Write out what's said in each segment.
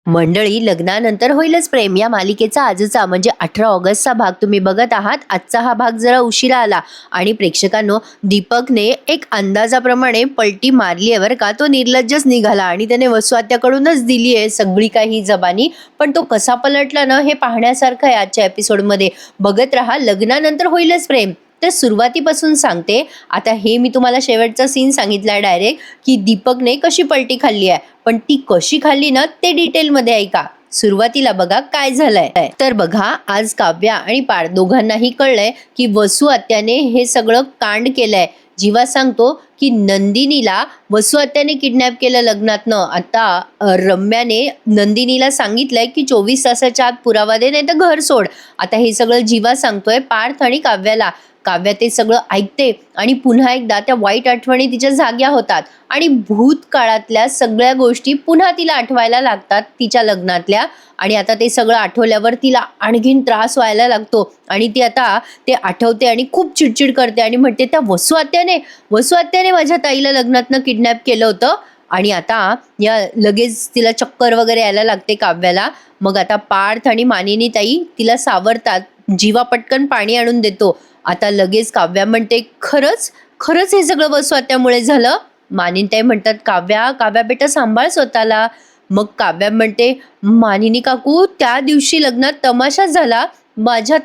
मंडळी, लग्नानंतर होईलच प्रेम या मालिकेचा आजचा म्हणजे 18 ऑगस्टचा भाग तुम्ही बघत आहात. आजचा हा भाग जरा उशिरा आला आणि प्रेक्षकांनो, दीपकने एक अंदाजाप्रमाणे पलटी मारली आहे बरं का. तो निर्लज्जच निघाला आणि त्याने वसुआत्याकडूनच दिली आहे सगळी काही जबानी. पण तो कसा पलटला ना, हे पाहण्यासारखं आहे आजच्या एपिसोडमध्ये. बघत राहा लग्नानंतर होईलच प्रेम. तर सुरुवातीपासून सांगते. आता हे मी तुम्हाला शेवटचा सीन सांगितला डायरेक्ट, की दीपकने कशी पलटी खाल्ली आहे. पण ती कशी खाल्ली ना, ते डिटेलमध्ये ऐका. सुरुवातीला बघा काय झालंय. तर बघा, आज काव्या आणि पाड दोघांनाही कळलंय की वसु आत्याने हे सगळं कांड केलंय. जीवा सांगतो की नंदिनीला वसु आत्याने किडनॅप केलं लग्नातनं. आता रम्याने नंदिनीला सांगितलंय की 24 तासाच्या आत पुरावा दे, नाही तर घर सोड. आता हे सगळं जीवा सांगतोय पार्थ आणि काव्याला. काव्या ते सगळं ऐकते आणि पुन्हा एकदा त्या वाईट आठवणी तिच्या जाग्या होतात आणि भूतकाळातल्या सगळ्या गोष्टी पुन्हा तिला आठवायला लागतात तिच्या लग्नातल्या. आणि आता ते सगळं आठवल्यावर तिला आणखीन त्रास व्हायला लागतो आणि ती आता ते आठवते आणि खूप चिडचिड करते आणि म्हणते त्या वसु आत्याने माझ्या ताईला लग्नातनं किडनॅप केलं होतं. आणि आता या लगेच तिला चक्कर वगैरे यायला लागते काव्याला. मग आता पार्थ आणि मानिनी ताई तिला सावरतात. जीवा पटकन पाणी आणून देतो. आता लगेच काव्या म्हणते खरंच खरंच हे सगळं वसु आत्यामुळे झालं. मानिनीताई म्हणतात काव्या बेटा सांभाळ स्वतःला. मग काव्या म्हणते मानिनी काकू, त्या दिवशी लग्नात तमाशा झाला. माझ्या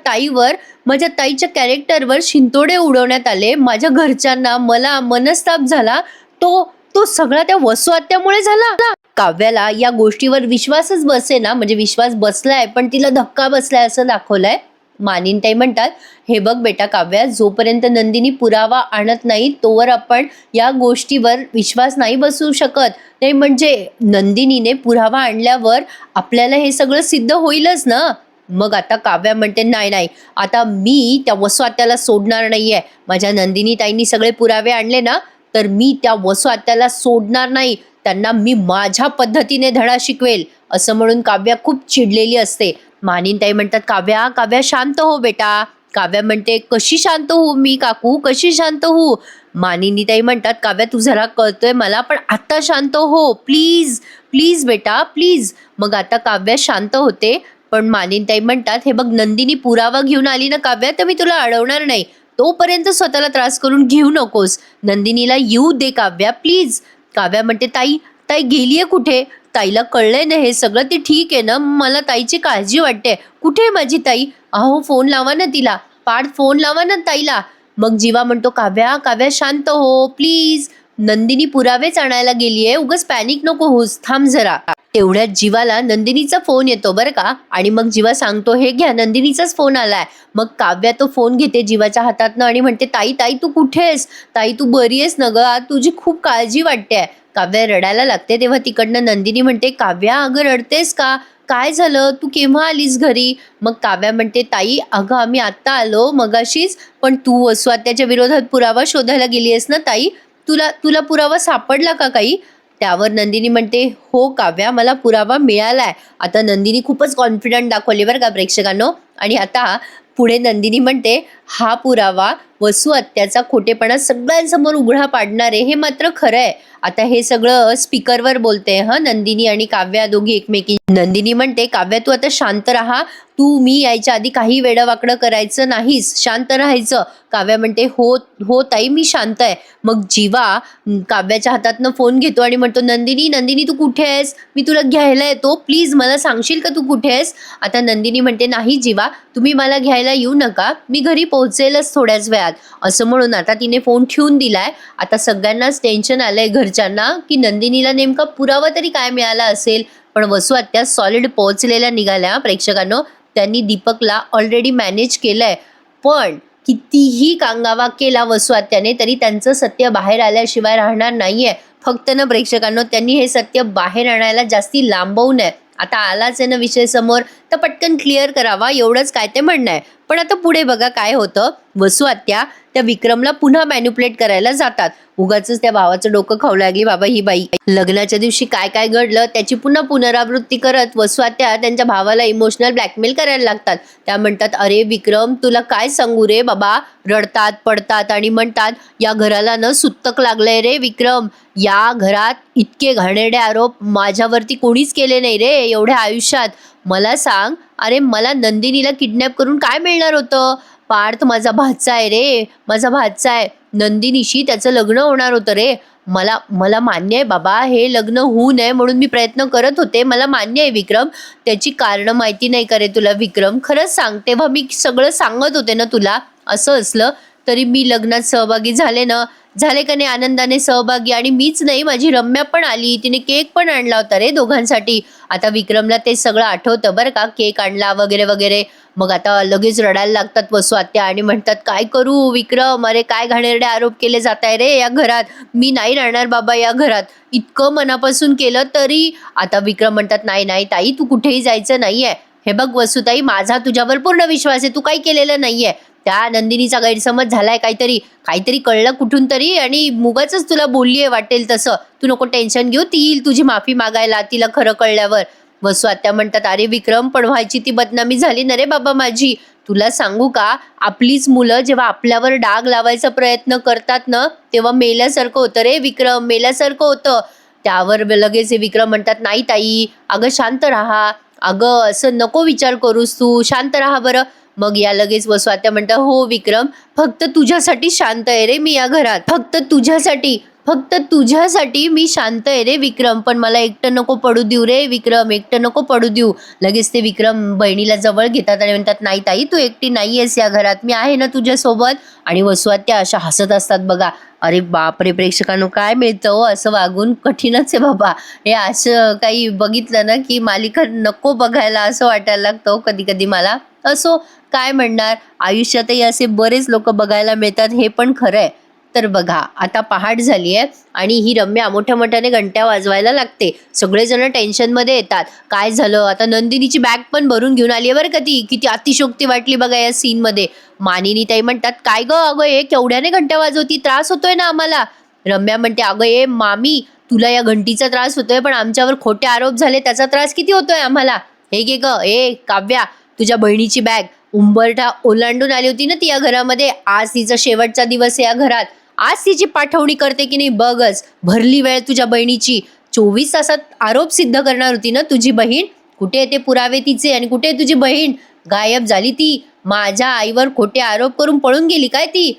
ताईच्या कॅरेक्टरवर शिंतोडे उडवण्यात आले. माझ्या घरच्यांना मला मनस्ताप झाला. तो सगळा त्या वसु आत्यामुळे झाला. काव्याला या गोष्टीवर विश्वासच बसेना, म्हणजे विश्वास बसलाय पण तिला धक्का बसलाय असं दाखवलंय. मानिनीताई म्हणतात हे बघ बेटा काव्या, जोपर्यंत नंदिनी पुरावा आणत नाही तोवर आपण या गोष्टीवर विश्वास नाही बसू शकत. नाही म्हणजे नंदिनीने पुरावा आणल्यावर आपल्याला हे सगळं सिद्ध होईलच ना. मग आता काव्या म्हणते नाही, आता मी त्या वसु आत्याला सोडणार नाहीये. माझ्या नंदिनी ताईंनी सगळे पुरावे आणले ना, तर मी त्या वसु आत्याला सोडणार नाही. त्यांना मी माझ्या पद्धतीने धडा शिकवेल असं म्हणून काव्या खूप चिडलेली असते. मानिनीताई म्हणतात काव्या शांत हो बेटा. काव्या म्हणते कशी शांत होऊ मी काकू, कशी शांत होऊ. मानिनीताई म्हणतात काव्या तू जरा कळतोय मला, पण आता शांत हो प्लीज बेटा प्लीज. मग आता काव्या शांत होते. पण मानिनीताई म्हणतात हे बघ नंदिनी पुरावा घेऊन आली ना काव्या, तर मी तुला अडवणार नाही. तोपर्यंत स्वतःला त्रास करून घेऊ नकोस. नंदिनीला येऊ दे काव्या प्लीज. काव्या म्हणते ताई गेलीये कुठे? ताईला कळलंय ना हे सगळं, ती ठीक आहे ना? मला ताईची काळजी वाटते. कुठे आहे माझी ताई? अहो फोन लावा ना तिला. पाड फोन लावा ना ताईला. मग जीवा म्हणतो काव्या शांत हो प्लीज. नंदिनी पुरावेच आणायला गेलीये, उगाच पॅनिक नको होस, थांब जरा. तेवढ्यात जीवाला नंदिनीचा फोन येतो बरं का. आणि मग जीवा सांगतो हे घ्या नंदिनीचाच फोन आलाय. मग काव्या तो फोन घेते जीवाच्या हातातनं आणि म्हणते ताई तू कुठे आहेस? ताई तू बरी आहेस ना ग? तुझी खूप काळजी वाटते. काव्या रडायला लागते. तेव्हा तिकडनं नंदिनी म्हणते काव्या अगं रडतेस का? काय झालं? तू केव्हा आलीस घरी? मग काव्या म्हणते ताई अगं आम्ही आत्ता आलो मगाशीच. पण तू वसु आत्याच्या विरोधात पुरावा शोधायला गेली आहेस ना ताई? तुला पुरावा सापडला का काही? त्यावर नंदिनी म्हणते हो काव्या, मला पुरावा मिळालाय. आता नंदिनी खूपच कॉन्फिडंट दाखवली बरं का प्रेक्षकांनो. आणि आता पुढे नंदिनी म्हणते हा पुरावा वसु आत्याचा खोटेपणा सगळ्यांसमोर उघडा पाडणार आहे, हे मात्र खरं आहे. आता हे सगळं स्पीकरवर बोलते नंदिनी आणि काव्या दोघी एकमेकी. नंदिनी म्हणते काव्या तू आता शांत राहा. तू मी यायच्या आधी काही वेडवाकडं करायचं नाहीस, शांत राहायचं. काव्या म्हणते हो ताई मी शांत आहे. मग जीवा काव्याच्या हातातनं फोन घेतो आणि म्हणतो नंदिनी तू कुठे आहेस? मी तुला घ्यायला येतो, प्लीज मला सांगशील का तू कुठे आहेस? आता नंदिनी म्हणते नाही जीवा, तुम्ही मला घ्यायला येऊ नका, मी घरी पोहोचेलच थोड्याच वेळात. असं म्हणून आता तिने फोन ठेवून दिलाय. आता सगळ्यांनाच टेन्शन आलंय घरच्यांना की नंदिनीला नेमका पुरावा तरी काय मिळाला असेल. पण वसु आत्या सॉलिड पोहोचलेल्या निघाल्या प्रेक्षकांनो. त्यांनी दीपकला ऑलरेडी मॅनेज केलंय. पण कितीही कांगावा केला वसु आत्याने तरी त्यांचं सत्य बाहेर आल्याशिवाय राहणार नाहीये. फक्त ना प्रेक्षकांनो, त्यांनी हे सत्य बाहेर आणायला जास्ती लांबवू नये. आता आलाच आहे ना विषय समोर, तर पटकन क्लिअर करावा, एवढंच काय ते म्हणणं आहे. पण आता पुढे बघा काय होतं. वसु आत्या त्या विक्रमला पुन्हा मॅन्युप्युलेट करायला जातात. उगाचच त्या भावाचं डोकं खाऊ लागली बाबा ही बाई. लग्नाच्या दिवशी काय काय घडलं त्याची पुन्हा पुनरावृत्ती करत वसुआत्या त्यांच्या भावाला इमोशनल ब्लॅकमेल करायला लागतात. त्या म्हणतात, अरे विक्रम तुला काय सांगू रे बाबा, रडतात पडतात आणि म्हणतात या घराला न सुतक लागलंय रे विक्रम, या घरात इतके घाणेरडे आरोप माझ्यावरती कोणीच केले नाही रे एवढ्या आयुष्यात. मला सांग, अरे मला नंदिनीला किडनॅप करून काय मिळणार होतं? पार्थ माझा भाचा आहे रे, माझा भाचा आहे. नंदिनीशी त्याचं लग्न होणार होतं रे. मला मला मान्य आहे बाबा, हे लग्न होऊ नये म्हणून मी प्रयत्न करत होते. मला मान्य आहे विक्रम, त्याची कारणं माहिती नाही का रे तुला विक्रम? खरंच सांग, तेव्हा मी सगळं सांगत होते ना तुला. असं असलं तरी मी लग्नात सहभागी झाले ना, झाले का नाही आनंदाने सहभागी. आणि मीच नाही, माझी रम्या पण आली, तिने केक पण आणला होता रे दोघांसाठी. आता विक्रमला ते सगळं आठवतं बरं का, केक आणला वगैरे वगैरे. मग आता लगेच रडायला लागतात वसुआत्या आणि म्हणतात, काय करू विक्रम, अरे काय घाणेरडे आरोप केले जात आहे रे या घरात, मी नाही राहणार बाबा या घरात. इतकं मनापासून केलं तरी. आता विक्रम म्हणतात, नाही नाही ताई तू कुठेही जायचं नाहीये. हे बघ वसुताई, माझा तुझ्यावर पूर्ण विश्वास आहे, तू काही केलेलं नाहीये. त्या नंदिनीचा गैरसमज झालाय काहीतरी, काहीतरी कळलं कुठून तरी आणि मुगाचच तुला बोललीये वाटेल तसं. तू नको टेन्शन घेऊ, ती येईल तुझी माफी मागायला तिला खरं कळल्यावर. वसुआत्या म्हणतात, अरे विक्रम पण व्हायची ती बदनामी झाली ना रे बाबा माझी. तुला सांगू का, आपलीच मुलं जेव्हा आपल्यावर डाग लावायचा प्रयत्न करतात ना, तेव्हा मेल्यासारखं होतं रे विक्रम, मेल्यासारखं होतं. त्यावर लगेच हे विक्रम म्हणतात, नाही ताई अगं शांत राहा, अगं असं नको विचार करूस तू, शांत राहा बरं. मग या लगेच वसुआत्या म्हणतात, हो विक्रम, फक्त तुझ्यासाठी शांत आहे रे मी या घरात, फक्त तुझ्यासाठी, फक्त तुझ्यासाठी मी शांत आहे रे विक्रम. पण मला एकटं नको पडू देऊ रे विक्रम, एकटं नको पडू देऊ. लगेच ते विक्रम बहिणीला जवळ घेतात आणि म्हणतात, नाही ताई तू एकटी नाही आहेस या घरात, मी आहे ना तुझ्यासोबत. आणि वसुआत्या अशा हसत असतात बघा. अरे बापरे प्रेक्षकांनो, काय मिळतं हो असं वागून, कठीणच आहे बाबा हे. असं काही बघितलं ना की मालिका नको बघायला असं वाटायला लागतं कधी कधी मला. असो, काय म्हणणार, आयुष्यातही असे बरेच लोक बघायला मिळतात, हे पण खरं आहे. तर बघा आता पहाट झाली आहे आणि ही रम्या मोठ्या मोठ्याने घंट्या वाजवायला लागते. सगळेजण टेन्शनमध्ये येतात, काय झालं आता. नंदिनीची बॅग पण भरून घेऊन आली आहे बरं का ती. किती अतिशोक्ती वाटली बघा या सीनमध्ये. मानिनी ताई म्हणतात, काय गं अगं हे केवढ्याने घंट्या वाजवती, त्रास होतोय ना आम्हाला. रम्या म्हणते, अगं ए मामी, तुला या घंटीचा त्रास होतोय पण आमच्यावर खोटे आरोप झाले त्याचा त्रास किती होतोय आम्हाला. हे घे ग, ए काव्या तुझ्या बहिणीची बॅग. उंबरठा ओलांडून आली होती ना ती या घरामध्ये, आज तिचा शेवटचा दिवस आहे या घरात. आज तिची पाठवणी करते की नाही बघच. भरली वेळ तुझ्या बहिणीची. 24 तासात आरोप सिद्ध करणार होती ना तुझी बहीण. कुठे आहे ते पुरावे तिचे, आणि कुठे आहे तुझी बहीण? गायब झाली ती. माझ्या आईवर खोटे आरोप करून पळून गेली काय ती?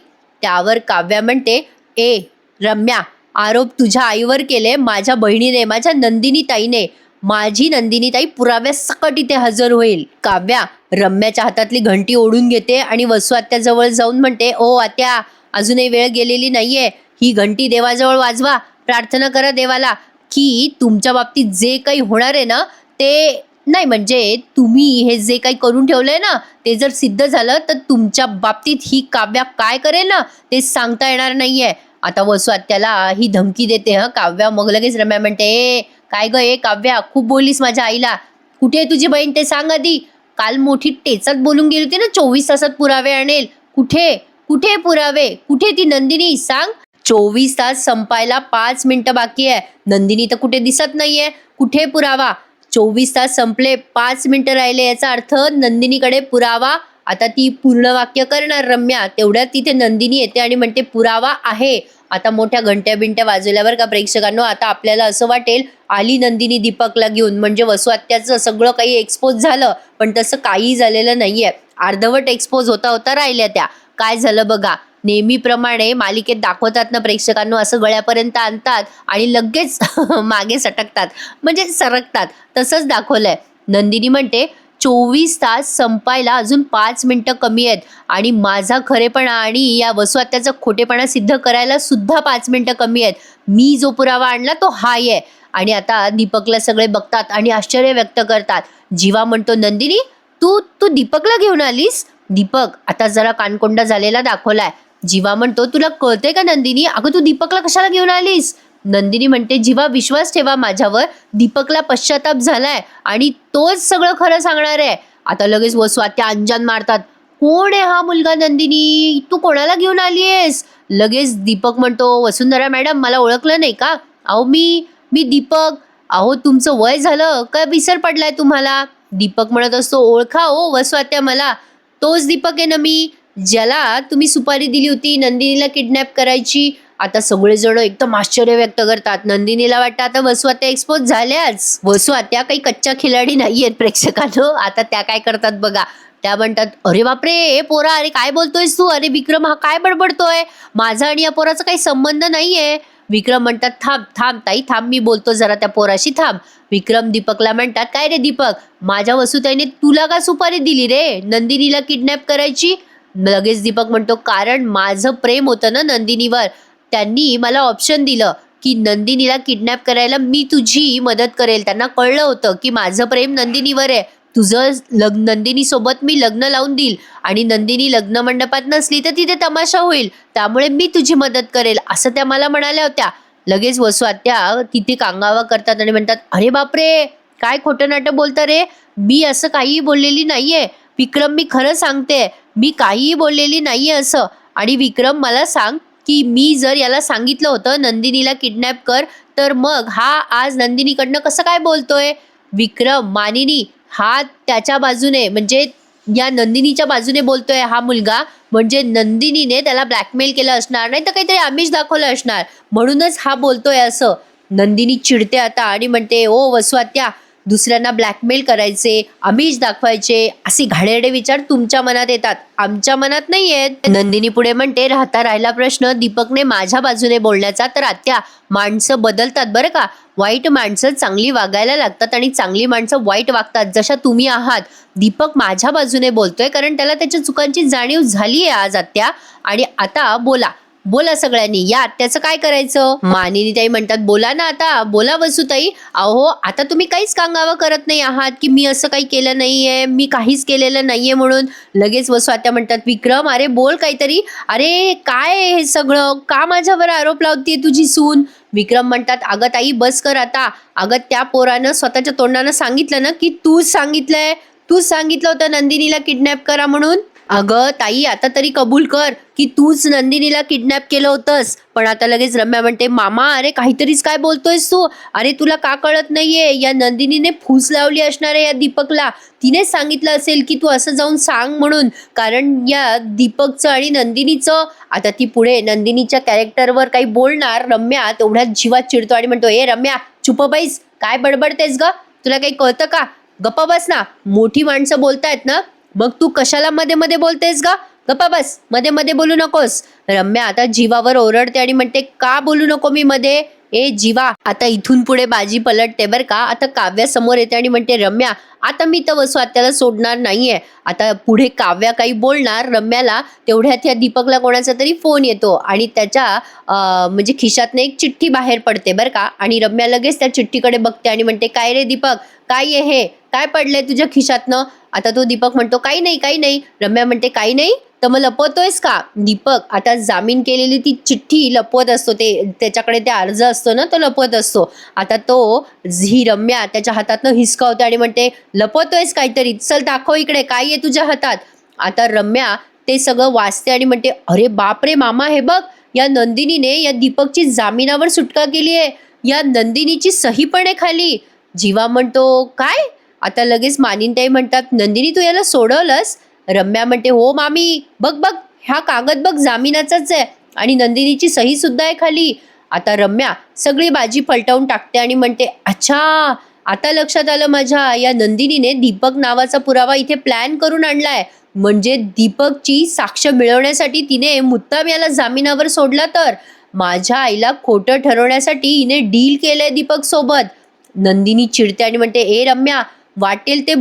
त्यावर काव्या म्हणते, ए रम्या, आरोप तुझ्या आईवर केले माझ्या बहिणीने, माझ्या नंदिनी ताईने. माझी नंदिनी ताई पुराव्यासकट इथे हजर होईल. काव्या रम्याच्या हातातली घंटी ओढून घेते आणि वसुआत्याजवळ जाऊन म्हणते, ओ आत्या, अजूनही वेळ गेलेली नाहीये, ही घंटी देवाजवळ वाजवा, प्रार्थना करा देवाला की तुमच्या बाबतीत जे काही होणार आहे ना ते नाही, म्हणजे तुम्ही हे जे काही करून ठेवलंय ना ते जर सिद्ध झालं तर तुमच्या बाबतीत ही काव्या काय करेल ना ते सांगता येणार नाहीये. आता वसुआत्याला ही धमकी देते काव्या. मग लगेच रम्या म्हणते, ए काय ग ए काव्या, खूप बोललीस माझ्या आईला. कुठे आहे तुझी बहीण ते सांग आधी. काल मोठी टेचात बोलून गेली होती ना 24 तासात पुरावे आणेल. कुठे कुठे पुरावे, कुठे ती नंदिनी सांग. 24 तास संपायला 5 मिनिटं बाकी आहे, नंदिनी तर कुठे दिसत नाहीये. कुठे पुरावा? 24 तास संपले, 5 मिनिटं राहिले, याचा अर्थ नंदिनीकडे पुरावा. आता ती पूर्ण वाक्य करणार रम्या, तेवढ्यात तिथे नंदिनी येते आणि म्हणते पुरावा आहे. आता मोठ्या घंट्या बिंट्या वाजवल्यावर का प्रेक्षकांनो, आता आपल्याला असं वाटेल आली नंदिनी दीपकला घेऊन, म्हणजे वसुआत्याचं सगळं काही एक्सपोज झालं. पण तसं काही झालेलं नाहीये, अर्धवट एक्सपोज होता होता राहिल्या त्या. काय झालं बघा, नेहमीप्रमाणे मालिकेत दाखवतात ना प्रेक्षकांनो, असं गळ्यापर्यंत आणतात आणि लगेच मागे सटकतात, म्हणजे सरकतात. तसंच दाखवलंय. नंदिनी म्हणते 24 तास संपायला अजून 5 मिनिटं कमी आहेत आणि माझा खरेपणा आणि या वसुआत्याचा खोटेपणा सिद्ध करायला सुद्धा 5 मिनिटं कमी आहेत. मी जो पुरावा आणला तो हाय आहे. आणि आता दीपकला सगळे बघतात आणि आश्चर्य व्यक्त करतात. जीवा म्हणतो, नंदिनी तू तू दीपकला घेऊन आलीस? दीपक आता जरा कानकोंडा झालेला दाखवलाय. जीवा म्हणतो, तुला कळतंय का नंदिनी, अगं तू दीपकला कशाला घेऊन आलीस? नंदिनी म्हणते, जीवा विश्वास ठेवा माझ्यावर, दीपकला पश्चाताप झालाय आणि तोच सगळं खरं सांगणार आहे. आता लगेच वसुआत्या अंजान मारतात, कोण आहे हा मुलगा नंदिनी? तू कोणाला घेऊन आलीयेस? लगेच दीपक म्हणतो, वसुंधरा मॅडम मला ओळखलं नाही का? अहो मी दीपक. अहो तुमचं वय झालं का विसर पडलाय तुम्हाला? दीपक म्हणत असतो, ओळखा हो वसु मला. तोच दीपक आहे ना मी, ज्याला तुम्ही सुपारी दिली होती नंदिनीला किडनॅप करायची. आता सगळेजण एकदम आश्चर्य व्यक्त करतात. नंदिनीला वाटतं आता वसु एक्सपोज झाल्याच. वसु काही कच्च्या खिलाडी नाहीयेत प्रेक्षकांनो. आता त्या काय करतात बघा. त्या म्हणतात, अरे बापरे ए पोरा, अरे काय बोलतोयस तू? अरे विक्रम हा काय बडबडतोय? माझा आणि या पोराचा काही संबंध नाहीये. विक्रम म्हणतात, थांब थांब ताई थांब, मी बोलतो जरा त्या पोराशी, थांब. विक्रम दीपकला म्हणतात, काय रे दीपक, माझ्या वसुताईने तुला का सुपारी दिली रे नंदिनीला किडनॅप करायची? लगेच दीपक म्हणतो, कारण माझं प्रेम होतं ना नंदिनीवर. त्यांनी मला ऑप्शन दिलं की नंदिनीला किडनॅप करायला मी तुझी मदत करेल. त्यांना कळलं होतं की माझं प्रेम नंदिनीवर आहे. तुझं नंदिनी सोबत मी लग्न लावून देईल आणि नंदिनी लग्न मंडपात नसली तर तिथे तमाशा होईल, त्यामुळे मी तुझी मदत करेल असं त्या मला म्हणाल्या होत्या. लगेच वसु तिथे कांगावा करतात आणि म्हणतात, अरे बापरे काय खोटं नाटं बोलता रे, मी असं काहीही बोललेली नाहीये. विक्रम मी खरं सांगते, मी काहीही बोललेली नाहीये असं. आणि विक्रम मला सांग की मी जर याला सांगितलं होतं नंदिनीला किडनॅप कर, तर मग हा आज नंदिनीकडनं कसं काय बोलतोय? विक्रम मानिनी हा त्याच्या बाजूने म्हणजे या नंदिनीच्या बाजूने बोलतोय हा मुलगा, म्हणजे नंदिनीने त्याला ब्लॅकमेल केलं असणार, नाही तर काहीतरी आमिष दाखवलं असणार, म्हणूनच हा बोलतोय असं. नंदिनी चिडते आता आणि म्हणते, ओ वसु दुसऱ्यांना ब्लॅकमेल करायचे, आमिष दाखवायचे असे घाणेरडे विचार तुमच्या मनात येतात, आमच्या मनात नाही येत. नंदिनी पुढे म्हणते, राहिला प्रश्न दीपकने माझ्या बाजूने बोलण्याचा, तर आत्या माणसं बदलतात बरं का. वाईट माणसं चांगली वागायला लागतात आणि चांगली माणसं वाईट वागतात, जशा तुम्ही आहात. दीपक माझ्या बाजूने बोलतोय कारण त्याला त्याच्या चुकांची जाणीव झाली आहे आज आत्या. आणि आता बोला सगळ्यांनी, या आत्याचं काय करायचं? मानिनीताई म्हणतात, बोला ना आता, बोला वसुताई. अहो आता तुम्ही काहीच कांगावा करत नाही आहात की मी असं काही केलं नाहीये, मी काहीच केलेलं नाहीये म्हणून. लगेच वसु म्हणतात, विक्रम अरे बोल काहीतरी, अरे काय हे सगळं, का माझ्यावर आरोप लावतीये तुझी सून? विक्रम म्हणतात, अगं ताई बस कर आता. अगं त्या पोरानं स्वतःच्या तोंडानं सांगितलं ना की तूच सांगितलं होतं नंदिनीला किडनॅप करा म्हणून. अगं ताई आता तरी कबूल कर की तूच नंदिनीला किडनॅप केलं होतंस. पण आता लगेच रम्या म्हणते, मामा अरे काहीतरीच काय बोलतोयस तू? अरे तुला का कळत नाहीये, या नंदिनीने फूस लावली असणार आहे या दीपकला. तिने सांगितलं असेल की तू असं जाऊन सांग म्हणून, कारण या दीपकचं आणि नंदिनीचं. आता ती पुढे नंदिनीच्या कॅरेक्टरवर काही बोलणार, रम्या तेवढ्याच जीवात चिडतो आणि म्हणतो, ए रम्या चुप बैस, काय बडबडतेस ग, तुला काही कळतं का? गप्पा बस ना, मोठी माणसं बोलतायत ना, मग तू कशाला मध्ये मध्ये बोलतेस ग? गप्पा बस, मध्ये मध्ये बोलू नकोस. रम्या आता जीवावर ओरडते आणि म्हणते, का बोलू नको मी मध्ये? ए जीवा, आता इथून पुढे बाजी पलटते बर का. आता काव्या समोर येते आणि म्हणते, रम्या आता मी तर वसु आत्याला सोडणार नाहीये. आता पुढे काव्या काही बोलणार रम्याला, तेवढ्यात या दीपकला कोणाचा तरी फोन येतो आणि त्याच्या म्हणजे खिशातनं एक चिठ्ठी बाहेर पडते बर का. आणि रम्या लगेच त्या चिठ्ठीकडे बघते आणि म्हणते, काय रे दीपक, काय आहे हे, काय पडलंय तुझ्या खिशातनं? आता तो दीपक म्हणतो, काही नाही. रम्या म्हणते, काही नाही तर मग लपवतोयस का? दीपक आता जामीन केलेली ती चिठ्ठी लपवत असतो, त्याच्याकडे ते अर्ज असतो ना, तो लपवत असतो. आता ही रम्या त्याच्या हातातनं हिसकावते आणि म्हणते, लपवतोयस काहीतरी, चल दाखव इकडे काय आहे तुझ्या हातात. आता रम्या ते सगळं वाचते आणि म्हणते, अरे बापरे मामा, हे बघ, या नंदिनीने या दीपकची जामिनावर सुटका केली आहे, या नंदिनीची सही पण आहे खाली. जीवा म्हणतो, काय? आता लगेच मानिनताई म्हणतात, नंदिनी तू याला सोडवलंस? रम्या म्हणते, हो मामी, बघ ह्या कागद बघ जामिनाचाच आहे आणि नंदिनीची सही सुद्धा आहे खाली. आता रम्या सगळी बाजी पलटवून टाकते आणि म्हणते, अच्छा आता लक्षात आलं माझ्या, या नंदिनीने दीपक नावाचा पुरावा इथे प्लॅन करून आणलाय. म्हणजे दीपकची साक्ष मिळवण्यासाठी तिने मुद्दाम याला जामिनावर सोडला, तर माझ्या आईला खोटं ठरवण्यासाठी हिने डील केलंय दीपक सोबत. नंदिनी चिडते आणि म्हणते, ए रम्या वाटेल ते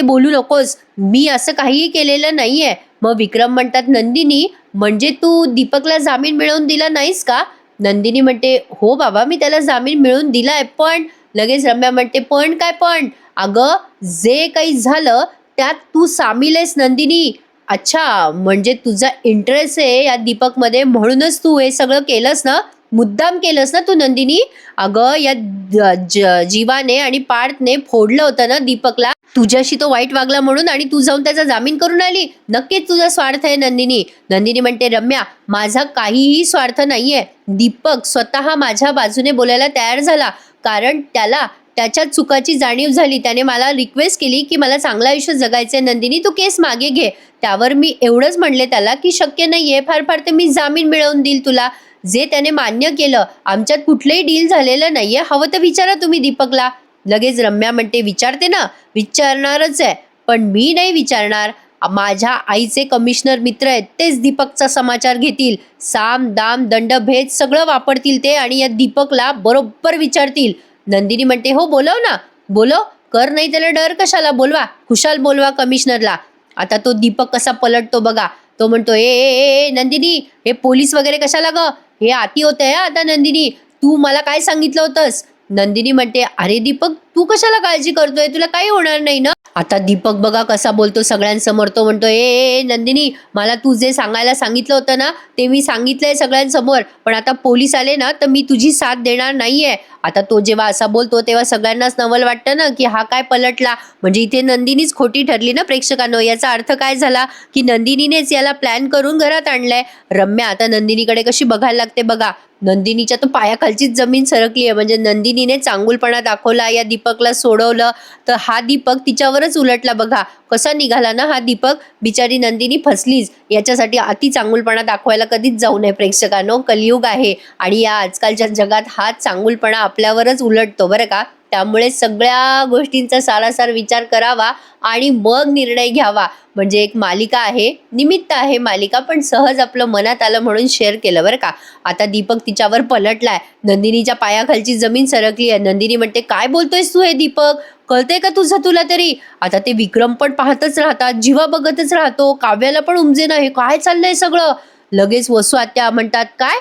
बोलू नकोस, मी असं काहीही केलेलं नाहीये. मग विक्रम म्हणतात, नंदिनी म्हणजे तू दीपकला जामीन मिळवून दिला नाहीस का? नंदिनी म्हणते, हो बाबा मी त्याला जामीन मिळवून दिलाय, पण. लगेच रम्या म्हणते, पण काय पण? अगं जे काही झालं त्यात तू सामील आहेस नंदिनी. अच्छा, म्हणजे तुझा इंटरेस्ट आहे या दीपकमध्ये, म्हणूनच तू हे सगळं केलंस ना, मुद्दाम केलंस ना तू नंदिनी. अगं या जीवाने आणि पार्थने फोडलं होतं ना दीपकला, तुझ्याशी तो वाईट वागला म्हणून आणि तू जाऊन त्याचा जामीन करून आली. नक्कीच तुझा स्वार्थ आहे नंदिनी. नंदिनी म्हणते रम्या माझा काहीही स्वार्थ नाहीये. दीपक स्वतः माझ्या बाजूने बोलायला तयार झाला कारण त्याला त्याच्या चुकाची जाणीव झाली. त्याने मला रिक्वेस्ट केली की मला चांगलं आयुष्य जगायचंय नंदिनी, तू केस मागे घे. त्यावर मी एवढंच म्हणले त्याला की शक्य नाहीये, फार फार तर मी जामीन मिळवून देईल तुला. जे त्याने मान्य केलं. आमच्यात कुठलंही डील झालेलं नाहीये. हवं तर विचारा तुम्ही दीपकला. लगेच रम्या म्हणते विचारते ना, विचारणारच आहे, पण मी नाही विचारणार. माझ्या आईचे कमिशनर मित्र आहेत, तेच दीपकचा समाचार घेतील. साम दाम दंड भेद सगळं वापरतील ते आणि या दीपकला बरोबर विचारतील. नंदिनी म्हणते हो बोलव ना, बोलव, कर नाही त्याला डर कशाला, बोलवा, खुशाल बोलवा कमिशनरला. आता तो दीपक कसा पलटतो बघा. तो म्हणतो ए ए ए नंदिनी, हे पोलीस वगैरे कशाला ग, हे आती होतंय आता नंदिनी, तू मला काय सांगितलं होतंस. नंदिनी म्हणते अरे दीपक तू कशाला काळजी करतोय, तुला काही होणार नाही ना. आता दीपक बघा कसा बोलतो सगळ्यांसमोर. तो म्हणतो ए नंदिनी, मला तू जे सांगायला सांगितलं होतं ना ते मी सांगितलंय सगळ्यांसमोर, पण आता पोलीस आले ना तर मी तुझी साथ देणार नाहीये. आता तो जेव्हा असा बोलतो तेव्हा सगळ्यांनाच नवल वाटतं ना की हा काय पलटला, म्हणजे इथे नंदिनीच खोटी ठरली ना प्रेक्षकांनो. याचा अर्थ काय झाला की नंदिनीनेच याला प्लॅन करून घरात आणलंय. रम्या आता नंदिनीकडे कशी बघायला लागते बघा. नंदिनीच्या तर पायाखालचीच जमीन सरकली आहे. म्हणजे नंदिनीने चांगुलपणा दाखवला, या दीपकला सोडवलं, तर हा दीपक तिच्यावरच उलटला बघा. कसा निघाला ना हा दीपक. बिचारी नंदिनी फसलीच. याच्यासाठी अति चांगुलपणा दाखवायला कधीच जाऊ नये प्रेक्षकांनो. कलियुग आहे आणि या आजकालच्या जगात हा चांगुलपणा आपल्यावरच उलटतो बरं का. त्यामुळे सगळ्या गोष्टींचा सारासार विचार करावा आणि मग निर्णय घ्यावा. म्हणजे एक मालिका आहे, निमित्त आहे मालिका, पण सहज आपलं मनात आलं म्हणून शेअर केलं बरं का. आता दीपक तिच्यावर पलटलाय, नंदिनीच्या पायाखालची जमीन सरकली आहे. नंदिनी म्हणते काय बोलतोयस तू हे दीपक, कळतंय का तुझं तुला तरी. आता ते विक्रम पण पाहतच राहतात, जीवा बघतच राहतो. काव्याला पण उमजे नाही, काय चाललंय सगळं. लगेच वसू आत्या म्हणतात काय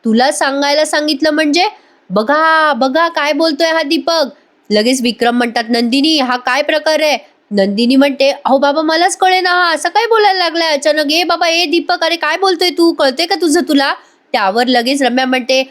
तुला सांगायला सांगितलं म्हणजे, बघा बघा काय बोलतोय हा दीपक. लगेच विक्रम म्हणतात नंदिनी हा काय प्रकार आहे. नंदिनी म्हणते अहो बाबा मलाच कळे ना, हा असं काय बोलायला लागलाय अचानक. ए बाबा ए दीपक, अरे काय बोलतोय तू, कळतंय का तुझं तुला. त्यावर लगेच रम्या म्हणते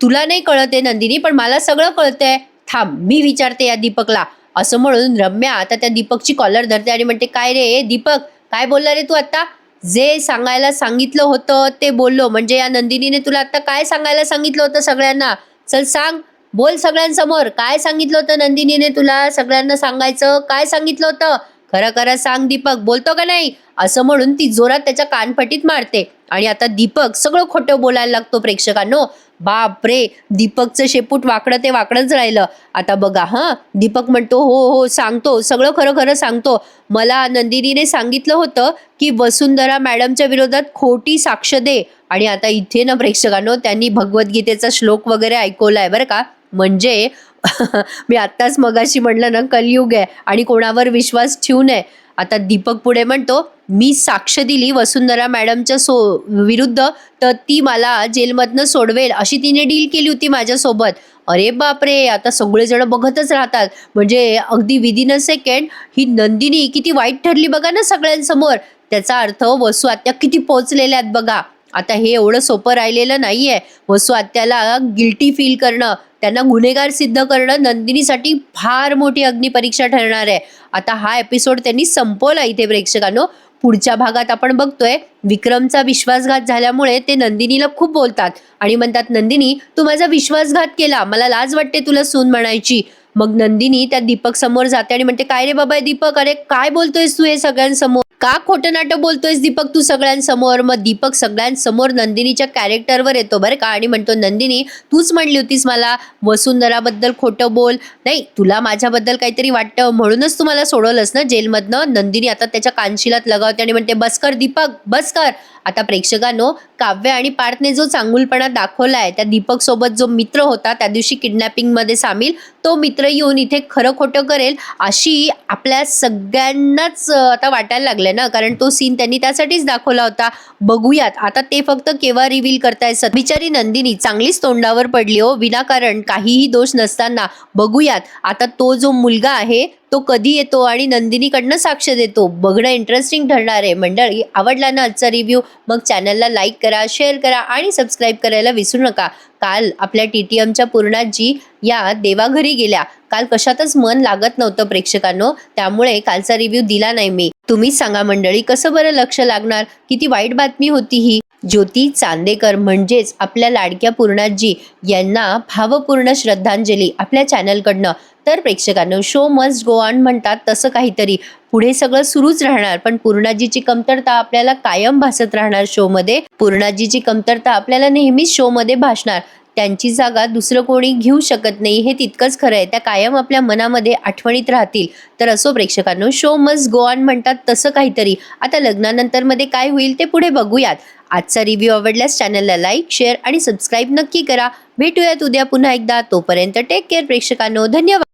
तुला नाही कळत आहे नंदिनी, पण मला सगळं कळतंय, थांब मी विचारते या दीपकला. असं म्हणून रम्या आता त्या दीपकची कॉलर धरते आणि म्हणते काय रे ए दीपक, काय बोलला रे तू आता. जे सांगायला सांगितलं होतं ते बोललो, म्हणजे या नंदिनीने तुला आता काय सांगायला सांगितलं होतं सगळ्यांना. चल सांग, बोल सगळ्यांसमोर, काय सांगितलं होतं नंदिनीने तुला सगळ्यांना सांगायचं, काय सांगितलं होतं. खरं खरं सांग दीपक, बोलतो का नाही. असं म्हणून ती जोरात त्याच्या कानफटीत मारते आणि आता दीपक सगळं खोटं बोलायला लागतो प्रेक्षकांनो. बापरे, दीपकचं शेपूट वाकडं ते वाकडंच राहिलं. आता बघा हा दीपक म्हणतो हो हो सांगतो, सगळं खरं खरं सांगतो. मला नंदिनीने सांगितलं होतं की वसुंधरा मॅडमच्या विरोधात खोटी साक्ष दे. आणि आता इथे ना प्रेक्षकांनो त्यांनी भगवद्गीतेचा श्लोक वगैरे ऐकवलाय बरं का. म्हणजे मी आत्ताच मगाशी म्हणलं ना कलियुग आहे आणि कोणावर विश्वास ठेवू नये. आता दीपक पुढे म्हणतो मी साक्ष दिली वसुंधरा मॅडमच्या विरुद्ध तर ती मला जेलमधनं सोडवेल अशी तिने डील केली होती माझ्यासोबत. अरे बापरे, आता सगळेजण बघतच राहतात. म्हणजे अगदी विदिन अ सेकंड ही नंदिनी किती वाईट ठरली बघा ना सगळ्यांसमोर. त्याचा अर्थ वसू आत्या किती पोचलेल्या आहेत बघा. आता हे एवढं सोपं राहिलेलं नाहीये. वसू आत्याला गिल्टी फील करणं, त्यांना गुन्हेगार सिद्ध करणं नंदिनीसाठी फार मोठी अग्निपरीक्षा ठरणार आहे. आता हा एपिसोड त्यांनी संपवला इथे प्रेक्षकांनो. पुढच्या भागात आपण बघतोय विक्रमचा विश्वासघात झाल्यामुळे ते नंदिनीला खूप बोलतात आणि म्हणतात नंदिनी तू माझा विश्वासघात केला, मला लाज वाटते तुला सून म्हणायची. मग नंदिनी त्या दीपक समोर जाते आणि म्हणते काय रे बाबा दीपक, अरे काय बोलतोयस तू हे सगळ्यांसमोर, का खोटं नाटक बोलतोयस दीपक तू सगळ्यांसमोर. मग दीपक सगळ्यांसमोर नंदिनीच्या कॅरेक्टरवर येतो बरं का आणि म्हणतो नंदिनी तूच म्हणली होतीस मला वसुंधराबद्दल खोटं बोल, नाही तुला माझ्याबद्दल काहीतरी वाटतं म्हणूनच तू मला सोडवलंस ना जेलमधनं. नंदिनी आता त्याच्या कानशिलात लगावते आणि म्हणते बस कर दीपक बस कर. आता प्रेक्षकांनो काव्य आणि पार्थने जो चांगुलपणा दाखवलाय त्या दीपक सोबत जो मित्र होता त्या दिवशी किडनॅपिंग मध्ये सामील, तो मित्र येऊन इथे खरं खोटं करेल अशी आपल्या सगळ्यांनाच आता वाटायला लागलंय ना, कारण तो सीन त्यांनी त्यासाठीच दाखवला होता. बघूयात आता ते फक्त केव्हा रिव्हील करतायत. बिचारी नंदिनी चांगलीच तोंडावर पडली हो विनाकारण, काहीही दोष नसताना. बघूयात आता तो जो मुलगा आहे तो कधी येतो आणि नंदिनीकडनं साक्ष देतो बघणं इंटरेस्टिंग ठरणार आहे. मंडळी, आवडला ना आजचा रिव्ह्यू? मग चॅनलला लाईक करा, शेअर करा आणि सबस्क्राईब करायला विसरू नका. काल आपल्या TTMच्या पूर्णाजी या देवाघरी गेल्या. काल कशातच मन लागत नव्हतं प्रेक्षकांनो, त्यामुळे कालचा रिव्ह्यू दिला नाही मी. तुम्हीच सांगा मंडळी, कसं बरं लक्ष लागणार? किती वाईट बातमी होती ही. ज्योती चांदेकर म्हणजेच आपल्या लाडक्या पूर्णाजी यांना भावपूर्ण श्रद्धांजली आपल्या चॅनलकडनं. तर प्रेक्षकांनो, शो मस्ट गो ऑन म्हणतात तसं काहीतरी. पुढे सगळं सुरूच राहणार, पण पूर्णाजीची कमतरता आपल्याला कायम भासत राहणार शोमध्ये. पूर्णाजीची कमतरता आपल्याला नेहमीच शोमध्ये भासणार. त्यांची जागा दुसरं कोणी घेऊ शकत नाही, हे तितकंच खरं आहे. त्या कायम आपल्या मनामध्ये आठवणीत राहतील. तर असो प्रेक्षकांनो, शो मस्ट गो ऑन म्हणतात तसं काहीतरी. आता लग्नानंतर मध्ये काय होईल ते पुढे बघूयात. आजचा रिव्ह्यू आवडल्यास चॅनलला लाईक, शेअर आणि सबस्क्राईब नक्की करा. भेटूयात उद्या पुन्हा एकदा. तोपर्यंत टेक केअर प्रेक्षकांनो. धन्यवाद.